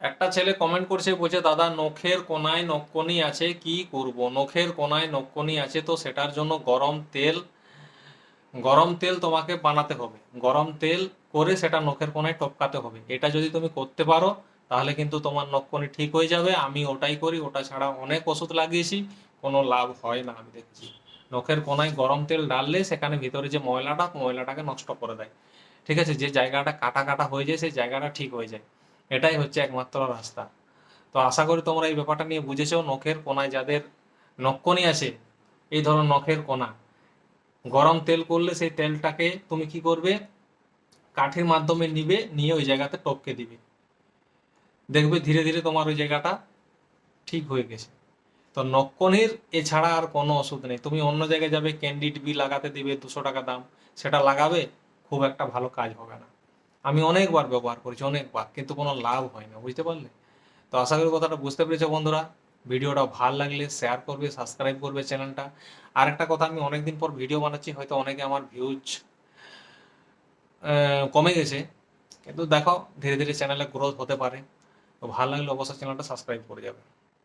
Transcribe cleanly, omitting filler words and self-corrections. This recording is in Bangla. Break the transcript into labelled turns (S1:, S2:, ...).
S1: একটা ছেলে কমেন্ট করছে, বলছে দাদা নখের কোনায় নখকনি আছে, কি করব? নখের কোনায় নখকনি আছে তো সেটার জন্য গরম তেল তোমাকে বানাতে হবে, গরম তেল করে সেটা নখের কোনায় টপকাতে হবে। এটা যদি তুমি করতে পারো তাহলে কিন্তু তোমার নখকনি ঠিক হয়ে যাবে। আমি ওটাই করি, ওটা ছাড়া অনেক ওষুধ লাগিয়েছি, কোনো লাভ হয় না। আমি দেখছি নখের কোনায় গরম তেল ডাললে সেখানে ভিতরে যে ময়লাটাকে নষ্ট করে দেয়। ঠিক আছে, যে জায়গাটা কাটা কাটা হয়ে যায় সেই জায়গাটা ঠিক হয়ে যায়। এটাই হচ্ছে একমাত্র রাস্তা। তো আশা করি তোমরা এই ব্যাপারটা নিয়ে বুঝেছো। নখের কোনায় যাদের নখকনি আছে, এই ধরো নখের কোনা, গরম তেল করলে সেই তেলটাকে তুমি কি করবে, কাঠির মাধ্যমে নিয়ে ওই জায়গাতে টপকে দিবে, দেখবে ধীরে ধীরে তোমার ওই জায়গাটা ঠিক হয়ে গেছে। তো নখকনির এছাড়া আর কোনো ওষুধ নেই। তুমি অন্য জায়গায় যাবে, ক্যান্ডিড বি লাগাতে দিবে 200 টাকা দাম, সেটা লাগাবে, খুব একটা ভালো কাজ হবে না। আমি অনেকবার ব্যবহার করেছি, অনেকবার, কিন্তু কোনো লাভ হয় না, বুঝতে পারলে? তো আশা করি কথাটা বুঝতে পেরেছো বন্ধুরা। ভিডিওটা ভালো লাগলে শেয়ার করবে, সাবস্ক্রাইব করবে চ্যানেলটা। আর একটা কথা, আমি অনেকদিন পর ভিডিও বানাচ্ছি, হয়তো অনেকে আমার ভিউজ কমে গেছে, কিন্তু দেখো ধীরে ধীরে চ্যানেলে গ্রোথ হতে পারে। তো ভালো লাগলে অবশ্যই চ্যানেলটা সাবস্ক্রাইব করে যাবে।